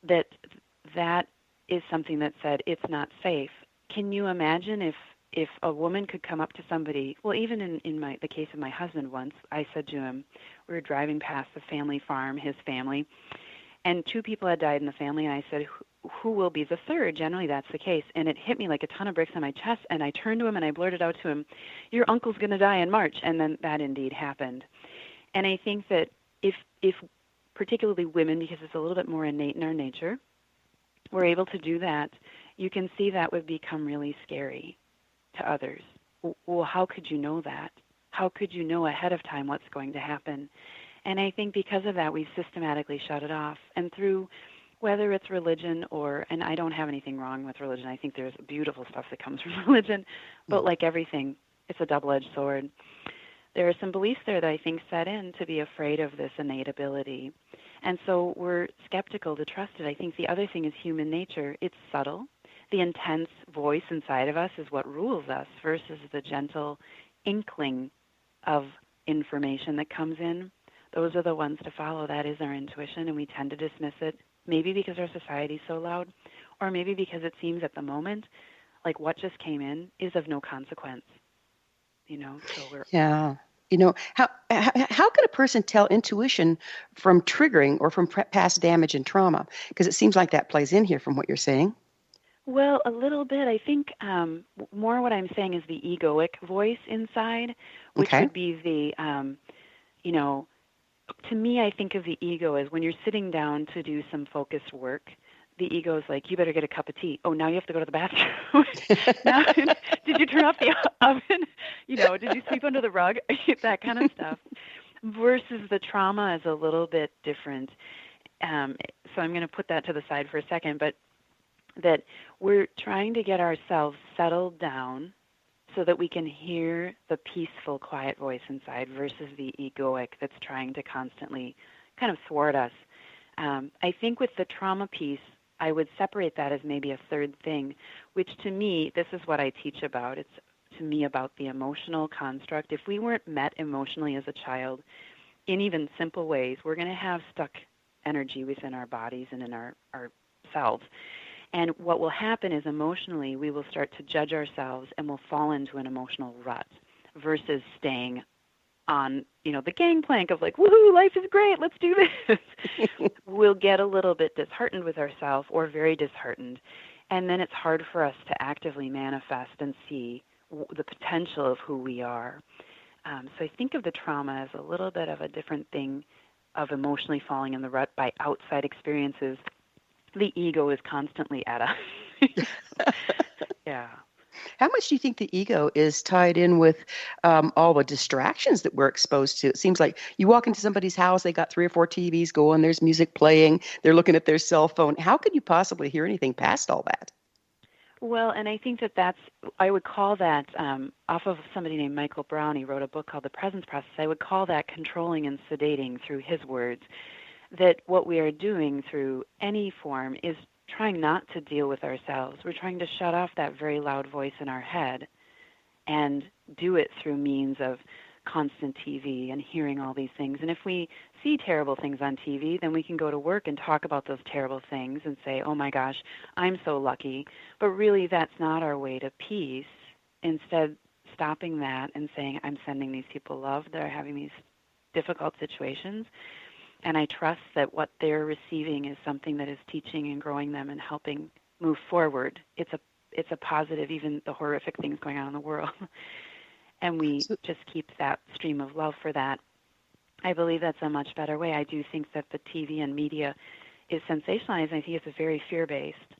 that is something that said it's not safe. Can you imagine if a woman could come up to somebody? Well, even in the case of my husband once, I said to him, we were driving past the family farm, his family, and 2 people had died in the family, and I said, who will be the third? Generally, that's the case. And it hit me like a ton of bricks on my chest, and I turned to him and I blurted out to him, your uncle's going to die in March. And then that indeed happened. And I think that if particularly women, because it's a little bit more innate in our nature, we're able to do that, you can see that would become really scary to others. Well, how could you know that? How could you know ahead of time what's going to happen? And I think because of that, we systematically shut it off. And through whether it's religion and I don't have anything wrong with religion. I think there's beautiful stuff that comes from religion, but like everything, it's a double-edged sword. There are some beliefs there that I think set in to be afraid of this innate ability. And so we're skeptical to trust it. I think the other thing is human nature. It's subtle. The intense voice inside of us is what rules us versus the gentle inkling of information that comes in. Those are the ones to follow. That is our intuition, and we tend to dismiss it, maybe because our society's so loud, or maybe because it seems at the moment like what just came in is of no consequence. So we're... Yeah. How can a person tell intuition from triggering or from past damage and trauma? Because it seems like that plays in here from what you're saying. Well, a little bit. I think more what I'm saying is the egoic voice inside, which would be the, to me, I think of the ego as when you're sitting down to do some focused work, the ego is like, you better get a cup of tea. Oh, now you have to go to the bathroom. Now, did you turn off the oven? Did you sleep under the rug? That kind of stuff. Versus the trauma is a little bit different. So I'm going to put that to the side for a second, but that we're trying to get ourselves settled down so that we can hear the peaceful, quiet voice inside versus the egoic that's trying to constantly kind of thwart us. I think with the trauma piece, I would separate that as maybe a third thing, which to me, this is what I teach about. It's to me about the emotional construct. If we weren't met emotionally as a child in even simple ways, we're going to have stuck energy within our bodies and in our selves. And what will happen is emotionally, we will start to judge ourselves and we'll fall into an emotional rut versus staying on, the gangplank of like, woohoo, life is great, let's do this. We'll get a little bit disheartened with ourselves or very disheartened. And then it's hard for us to actively manifest and see the potential of who we are. So I think of the trauma as a little bit of a different thing of emotionally falling in the rut by outside experiences. The ego is constantly at us. Yeah. How much do you think the ego is tied in with all the distractions that we're exposed to? It seems like you walk into somebody's house, they got 3 or 4 TVs going, there's music playing, they're looking at their cell phone. How could you possibly hear anything past all that? Well, and I think I would call that, off of somebody named Michael Brown. He wrote a book called The Presence Process. I would call that controlling and sedating through his words, that what we are doing through any form is trying not to deal with ourselves. We're trying to shut off that very loud voice in our head and do it through means of constant TV and hearing all these things. And if we see terrible things on TV, then we can go to work and talk about those terrible things and say, oh my gosh, I'm so lucky. But really, that's not our way to peace. Instead, stopping that and saying, I'm sending these people love that are having these difficult situations. And I trust that what they're receiving is something that is teaching and growing them and helping move forward. It's a positive, even the horrific things going on in the world. And we just keep that stream of love for that. I believe that's a much better way. I do think that the TV and media is sensationalized, and I think it's very fear-based.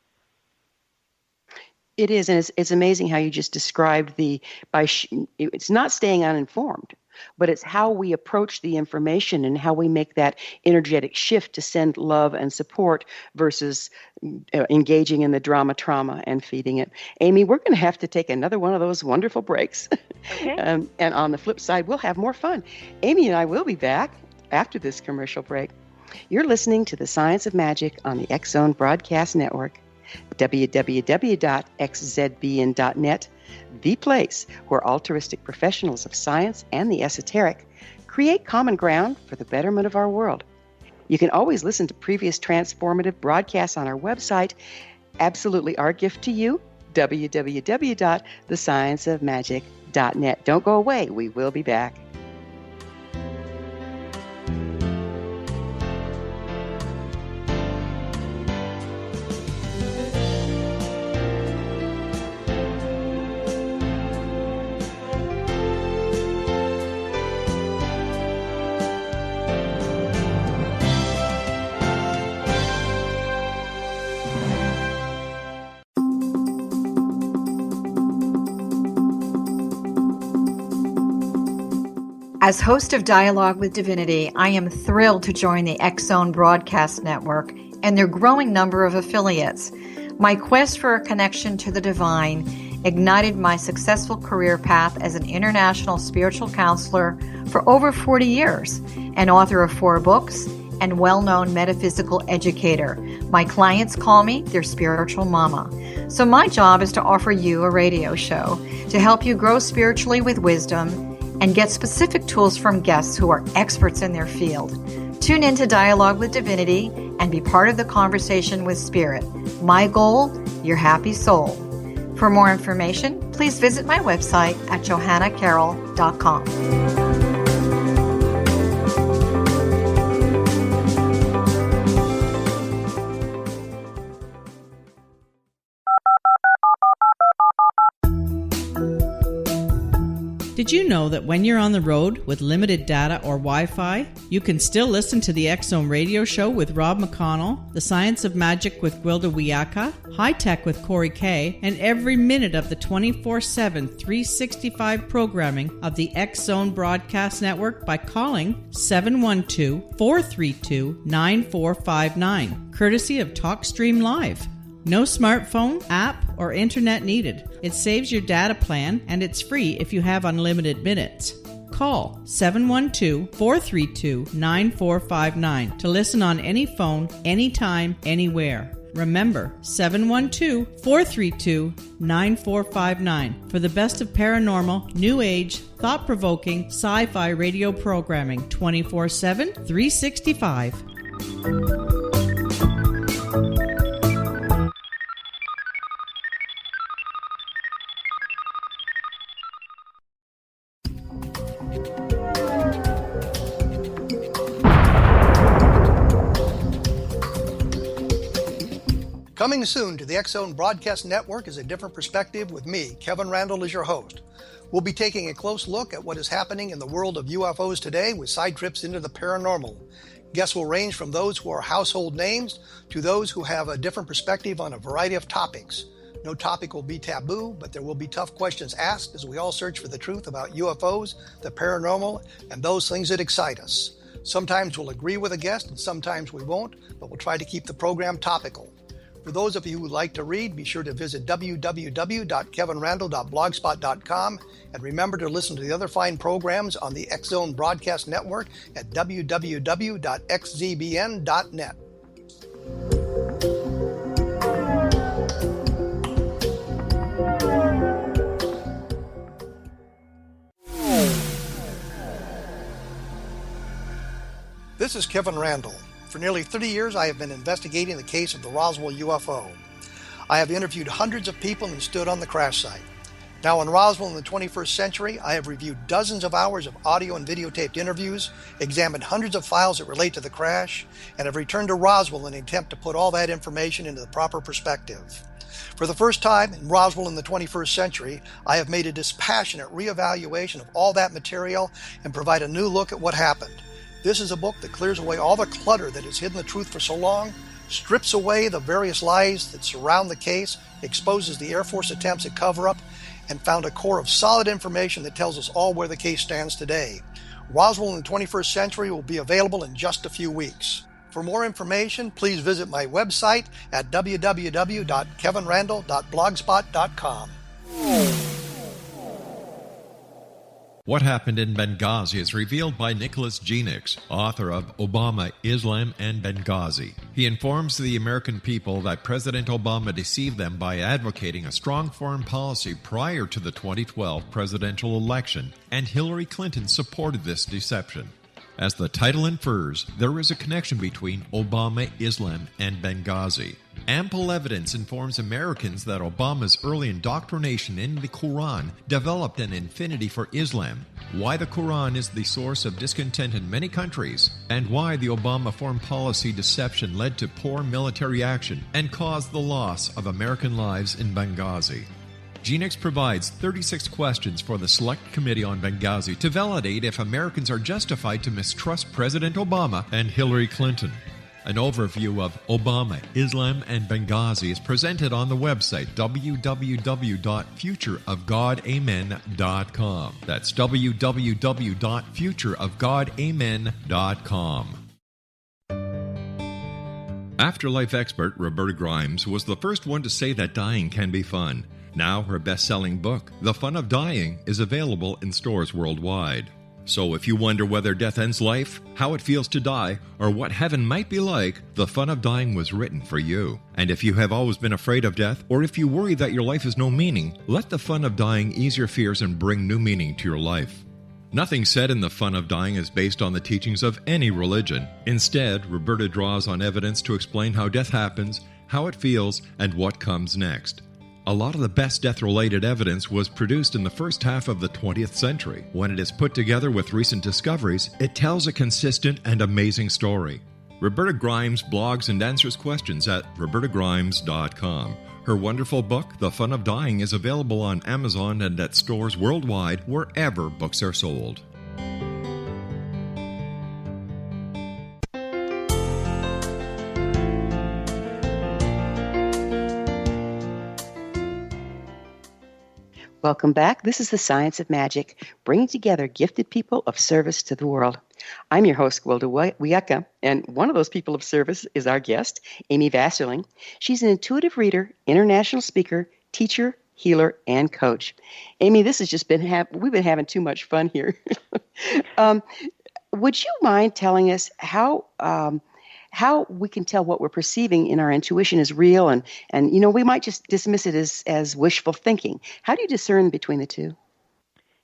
It is, and it's amazing how you just described it's not staying uninformed, but it's how we approach the information and how we make that energetic shift to send love and support versus engaging in the trauma, and feeding it. Amy, we're going to have to take another one of those wonderful breaks. Okay. And on the flip side, we'll have more fun. Amy and I will be back after this commercial break. You're listening to The Science of Magic on the X-Zone Broadcast Network. www.xzbn.net, the place where altruistic professionals of science and the esoteric create common ground for the betterment of our world. You can always listen to previous transformative broadcasts on our website. Absolutely our gift to you, www.thescienceofmagic.net. Don't go away. We will be back. As host of Dialogue with Divinity, I am thrilled to join the X-Zone Broadcast Network and their growing number of affiliates. My quest for a connection to the divine ignited my successful career path as an international spiritual counselor for over 40 years, an author of 4 books, and well-known metaphysical educator. My clients call me their spiritual mama. So my job is to offer you a radio show to help you grow spiritually with wisdom and get specific tools from guests who are experts in their field. Tune in to Dialogue with Divinity and be part of the conversation with Spirit. My goal, your happy soul. For more information, please visit my website at johannacarroll.com. Did you know that when you're on the road with limited data or Wi-Fi, you can still listen to the X-Zone radio show with Rob McConnell, The Science of Magic with Gwilda Wiyaka, High Tech with Corey Kay, and every minute of the 24/7, 365 programming of the X-Zone Broadcast Network by calling 712-432-9459, courtesy of TalkStream Live. No smartphone, app, or internet needed. It saves your data plan, and it's free if you have unlimited minutes. Call 712-432-9459 to listen on any phone, anytime, anywhere. Remember, 712-432-9459 for the best of paranormal, new age, thought-provoking, sci-fi radio programming 24/7, 365. Coming soon to the X-Zone Broadcast Network is A Different Perspective with me, Kevin Randall, as your host. We'll be taking a close look at what is happening in the world of UFOs today with side trips into the paranormal. Guests will range from those who are household names to those who have a different perspective on a variety of topics. No topic will be taboo, but there will be tough questions asked as we all search for the truth about UFOs, the paranormal, and those things that excite us. Sometimes we'll agree with a guest and sometimes we won't, but we'll try to keep the program topical. For those of you who would like to read, be sure to visit www.kevinrandle.blogspot.com and remember to listen to the other fine programs on the X Zone Broadcast Network at www.xzbn.net. This is Kevin Randle. For nearly 30 years, I have been investigating the case of the Roswell UFO. I have interviewed hundreds of people and stood on the crash site. Now in Roswell in the 21st century, I have reviewed dozens of hours of audio and videotaped interviews, examined hundreds of files that relate to the crash, and have returned to Roswell in an attempt to put all that information into the proper perspective. For the first time in Roswell in the 21st century, I have made a dispassionate reevaluation of all that material and provide a new look at what happened. This is a book that clears away all the clutter that has hidden the truth for so long, strips away the various lies that surround the case, exposes the Air Force attempts at cover-up, and found a core of solid information that tells us all where the case stands today. Roswell in the 21st century will be available in just a few weeks. For more information, please visit my website at www.kevinrandle.blogspot.com. What Happened in Benghazi is revealed by Nicholas Genix, author of Obama, Islam, and Benghazi. He informs the American people that President Obama deceived them by advocating a strong foreign policy prior to the 2012 presidential election, and Hillary Clinton supported this deception. As the title infers, there is a connection between Obama, Islam, and Benghazi. Ample evidence informs Americans that Obama's early indoctrination in the Quran developed an affinity for Islam, why the Quran is the source of discontent in many countries, and why the Obama foreign policy deception led to poor military action and caused the loss of American lives in Benghazi. Genix provides 36 questions for the Select Committee on Benghazi to validate if Americans are justified to mistrust President Obama and Hillary Clinton. An overview of Obama, Islam, and Benghazi is presented on the website www.futureofgodamen.com. That's www.futureofgodamen.com. Afterlife expert Roberta Grimes was the first one to say that dying can be fun. Now her best-selling book, The Fun of Dying, is available in stores worldwide. So if you wonder whether death ends life, how it feels to die, or what heaven might be like, The Fun of Dying was written for you. And if you have always been afraid of death, or if you worry that your life has no meaning, let The Fun of Dying ease your fears and bring new meaning to your life. Nothing said in The Fun of Dying is based on the teachings of any religion. Instead, Roberta draws on evidence to explain how death happens, how it feels, and what comes next. A lot of the best death-related evidence was produced in the first half of the 20th century. When it is put together with recent discoveries, it tells a consistent and amazing story. Roberta Grimes blogs and answers questions at robertagrimes.com. Her wonderful book, The Fun of Dying, is available on Amazon and at stores worldwide wherever books are sold. Welcome back. This is The Science of Magic, bringing together gifted people of service to the world. I'm your host, Gwilda Wiyaka, and one of those people of service is our guest, Amy Vasterling. She's an intuitive reader, international speaker, teacher, healer, and coach. Amy, this has just been, we've been having too much fun here. Would you mind telling us how we can tell what we're perceiving in our intuition is real, and you know, we might just dismiss it as wishful thinking. How do you discern between the two?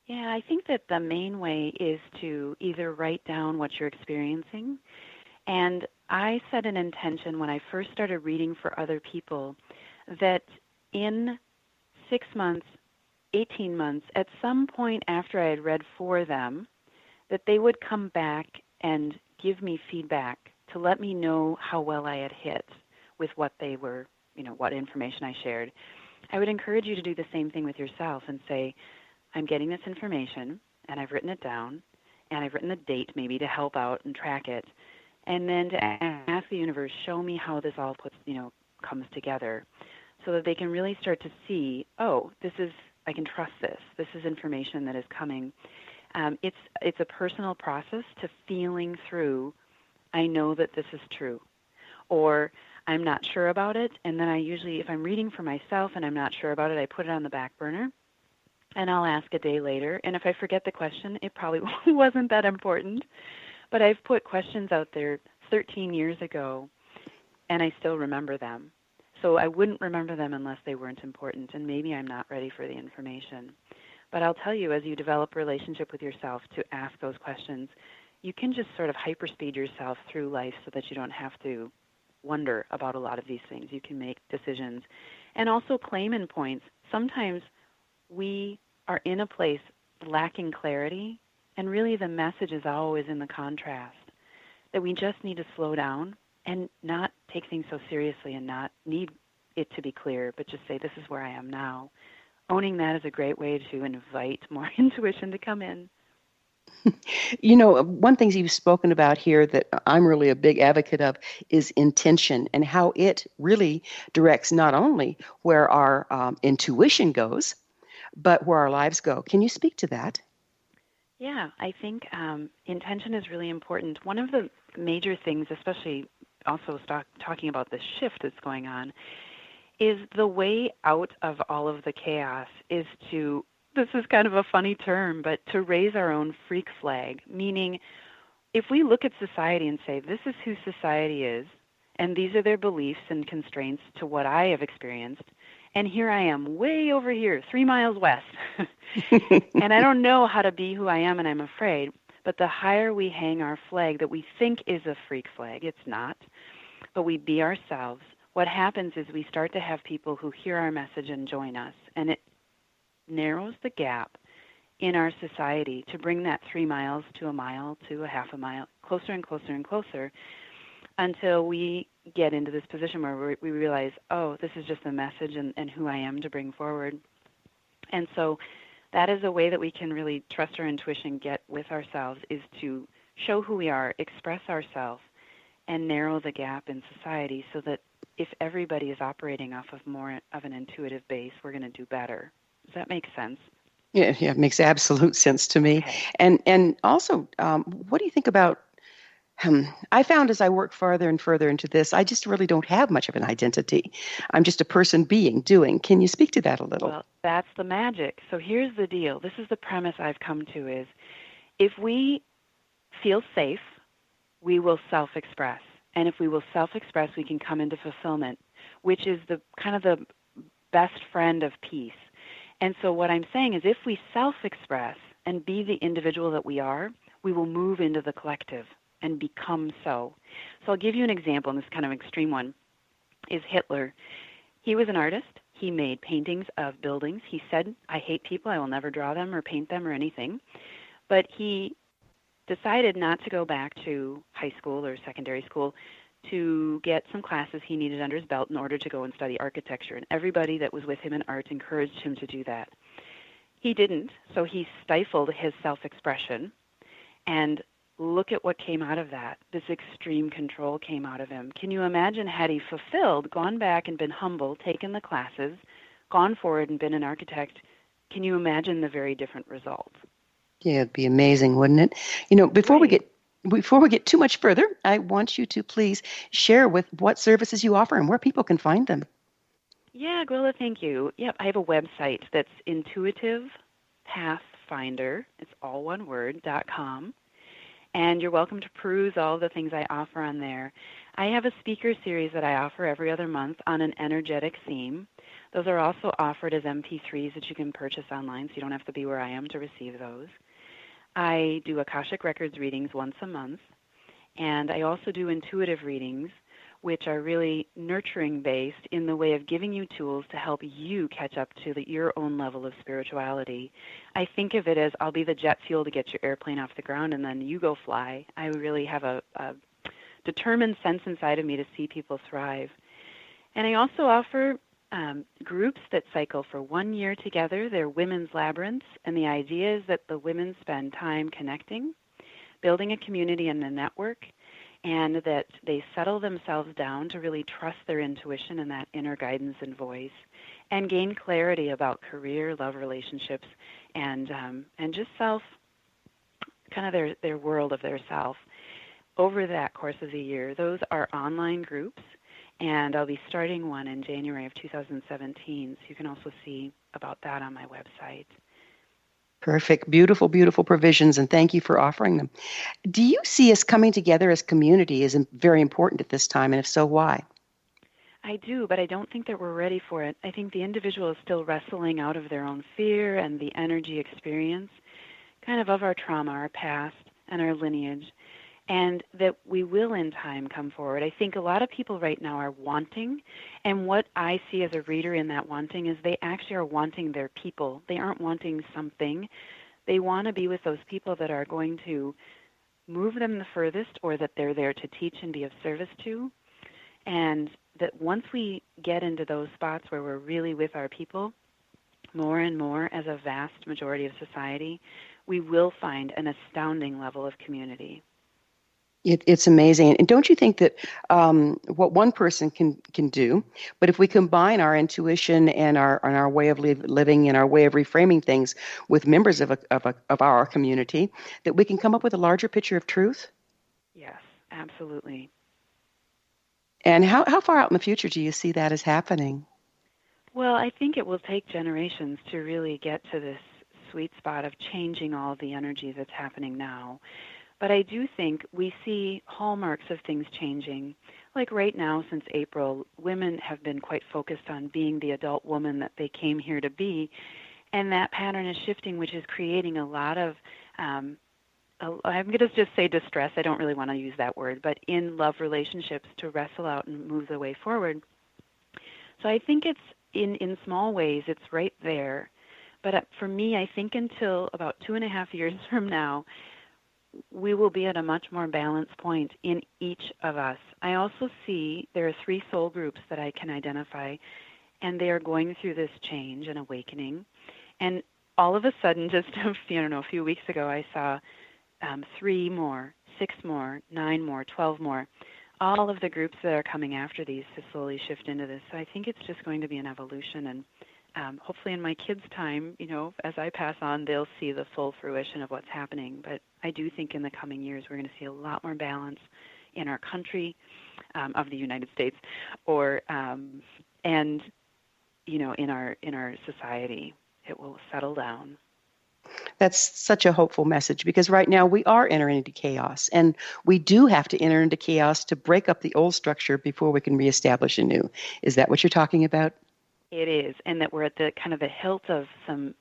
Yeah, I think that the main way is to either write down what you're experiencing, and I set an intention when I first started reading for other people that in 6 months, 18 months, at some point after I had read for them, that they would come back and give me feedback to let me know how well I had hit with what they were, what information I shared. I would encourage you to do the same thing with yourself and say, I'm getting this information, and I've written it down, and I've written the date maybe to help out and track it, and then to ask the universe, show me how this all comes together. so that they can really start to see, oh, I can trust this. This is information that is coming. It's a personal process to feeling through, I know that this is true, or I'm not sure about it, and then I usually, if I'm reading for myself and I'm not sure about it, I put it on the back burner, and I'll ask a day later, and if I forget the question, it probably wasn't that important, but I've put questions out there 13 years ago, and I still remember them. So I wouldn't remember them unless they weren't important, and maybe I'm not ready for the information. But I'll tell you, as you develop a relationship with yourself to ask those questions, you can just sort of hyperspeed yourself through life so that you don't have to wonder about a lot of these things. You can make decisions. And also claim-in points. Sometimes we are in a place lacking clarity, and really the message is always in the contrast, that we just need to slow down and not take things so seriously and not need it to be clear, but just say, this is where I am now. Owning that is a great way to invite more intuition to come in. You know, one thing you've spoken about here that I'm really a big advocate of is intention, and how it really directs not only where our intuition goes, but where our lives go. Can you speak to that? Yeah, I think intention is really important. One of the major things, especially also talking about the shift that's going on, is the way out of all of the chaos is to, this is kind of a funny term, but to raise our own freak flag, meaning if we look at society and say, this is who society is, and these are their beliefs and constraints to what I have experienced, and here I am way over here, 3 miles west, and I don't know how to be who I am, and I'm afraid. But the higher we hang our flag that we think is a freak flag, it's not, but we be ourselves, what happens is we start to have people who hear our message and join us, and it narrows the gap in our society to bring that 3 miles to a mile to a half a mile, closer and closer and closer, until we get into this position where we realize, oh, this is just a message and who I am to bring forward. And so that is a way that we can really trust our intuition, get with ourselves, is to show who we are, express ourselves, and narrow the gap in society so that if everybody is operating off of more of an intuitive base, we're going to do better. Does that make sense? Yeah, it makes absolute sense to me. Okay. And also, what do you think about, I found as I work farther and further into this, I just really don't have much of an identity. I'm just a person being, doing. Can you speak to that a little? Well, that's the magic. So here's the deal. This is the premise I've come to is, if we feel safe, we will self-express. And if we will self-express, we can come into fulfillment, which is the kind of the best friend of peace. And so what I'm saying is, if we self-express and be the individual that we are, we will move into the collective and become so. So I'll give you an example, and this kind of extreme one is Hitler. He was an artist. He made paintings of buildings. He said, I hate people. I will never draw them or paint them or anything. But he decided not to go back to high school or secondary school to get some classes he needed under his belt in order to go and study architecture. And everybody that was with him in art encouraged him to do that. He didn't, so he stifled his self-expression. And look at what came out of that. This extreme control came out of him. Can you imagine, had he fulfilled, gone back and been humble, taken the classes, gone forward and been an architect, can you imagine the very different results? Yeah, it'd be amazing, wouldn't it? You know, before we get too much further, I want you to please share with what services you offer and where people can find them. Yeah, Gwilda, thank you. Yep, I have a website that's Intuitive Pathfinder, it's all one word, .com. And you're welcome to peruse all the things I offer on there. I have a speaker series that I offer every other month on an energetic theme. Those are also offered as MP3s that you can purchase online, so you don't have to be where I am to receive those. I do Akashic Records readings once a month, and I also do intuitive readings, which are really nurturing-based in the way of giving you tools to help you catch up to your own level of spirituality. I think of it as, I'll be the jet fuel to get your airplane off the ground, and then you go fly. I really have a determined sense inside of me to see people thrive. And I also offer groups that cycle for 1 year together. They're women's labyrinths, and the idea is that the women spend time connecting, building a community and a network, and that they settle themselves down to really trust their intuition and that inner guidance and voice, and gain clarity about career, love, relationships, and just self, kind of their world of their self. Over that course of the year, those are online groups, and I'll be starting one in January of 2017, so you can also see about that on my website. Perfect. Beautiful, beautiful provisions, and thank you for offering them. Do you see us coming together as community as very important at this time, and if so, why? I do, but I don't think that we're ready for it. I think the individual is still wrestling out of their own fear and the energy experience, kind of our trauma, our past, and our lineage, and that we will in time come forward. I think a lot of people right now are wanting, and what I see as a reader in that wanting is they actually are wanting their people. They aren't wanting something. They want to be with those people that are going to move them the furthest, or that they're there to teach and be of service to. And that once we get into those spots where we're really with our people, more and more as a vast majority of society, we will find an astounding level of community. It's amazing. And don't you think that what one person can do, but if we combine our intuition and our way of living and our way of reframing things with members of our community, that we can come up with a larger picture of truth? Yes, absolutely. And how far out in the future do you see that as happening? Well, I think it will take generations to really get to this sweet spot of changing all the energy that's happening now. But I do think we see hallmarks of things changing. Like right now, since April, women have been quite focused on being the adult woman that they came here to be. And that pattern is shifting, which is creating a lot of, I'm going to just say distress. I don't really want to use that word, but in love relationships to wrestle out and move the way forward. So I think it's in small ways, it's right there. But for me, I think until about 2.5 years from now, we will be at a much more balanced point in each of us. I also see there are 3 soul groups that I can identify, and they are going through this change and awakening. And all of a sudden, just a few weeks ago, I saw 3 more, 6 more, 9 more, 12 more. All of the groups that are coming after these to slowly shift into this. So I think it's just going to be an evolution, and hopefully in my kids' time, as I pass on, they'll see the full fruition of what's happening. But I do think in the coming years we're going to see a lot more balance in our country, of the United States, and in our society. It will settle down. That's such a hopeful message, because right now we are entering into chaos, and we do have to enter into chaos to break up the old structure before we can reestablish a new. Is that what you're talking about? It is, and that we're at the kind of the hilt of some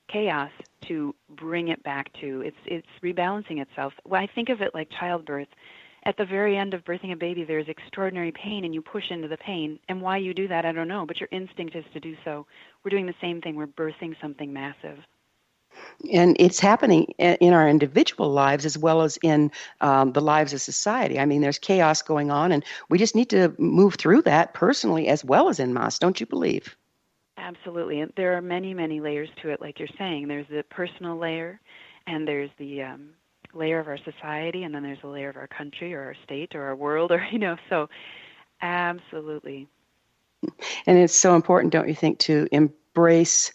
chaos to bring it back to. It's rebalancing itself. Well, I think of it like childbirth. At the very end of birthing a baby, there's extraordinary pain, and you push into the pain. And why you do that, I don't know, but your instinct is to do so. We're doing the same thing. We're birthing something massive. And it's happening in our individual lives as well as in the lives of society. I mean, there's chaos going on, and we just need to move through that personally as well as en masse, don't you believe? Absolutely. And there are many, many layers to it, like you're saying. There's the personal layer, and there's the layer of our society, and then there's a layer of our country or our state or our world, so absolutely. And it's so important, don't you think, to embrace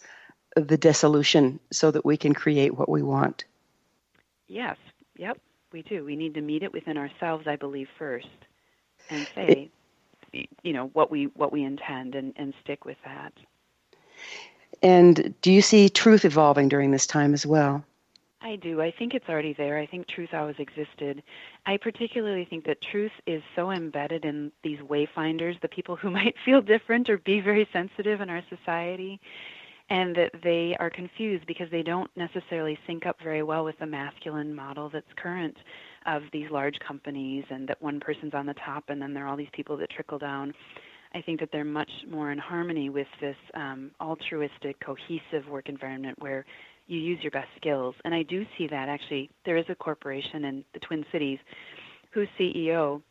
the dissolution so that we can create what we want? Yes. Yep, we do. We need to meet it within ourselves, I believe, first, and say, what we intend, and stick with that. And do you see truth evolving during this time as well? I do. I think it's already there. I think truth always existed. I particularly think that truth is so embedded in these wayfinders, the people who might feel different or be very sensitive in our society, and that they are confused because they don't necessarily sync up very well with the masculine model that's current of these large companies, and that one person's on the top and then there are all these people that trickle down. I think that they're much more in harmony with this altruistic, cohesive work environment where you use your best skills. And I do see that, actually. There is a corporation in the Twin Cities whose CEO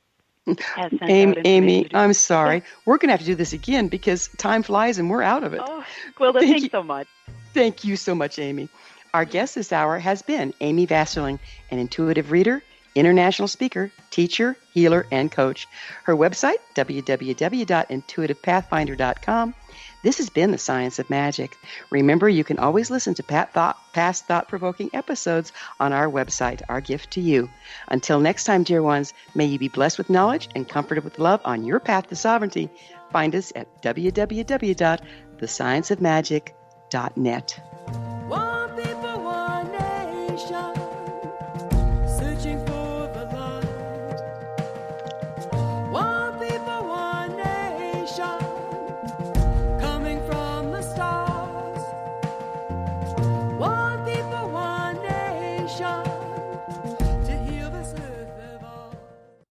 has sent out Amy, I'm sorry. We're going to have to do this again because time flies and we're out of it. Oh, Gwilda, thanks so much. Thank you so much, Amy. Our guest this hour has been Amy Vasterling, an intuitive reader, international speaker, teacher, healer, and coach. Her website, www.intuitivepathfinder.com. This has been The Science of Magic. Remember, you can always listen to past thought-provoking episodes on our website, our gift to you. Until next time, dear ones, may you be blessed with knowledge and comforted with love on your path to sovereignty. Find us at www.thescienceofmagic.net. One people, one nation, searching for the light. One people, one nation, coming from the stars. One people, one nation.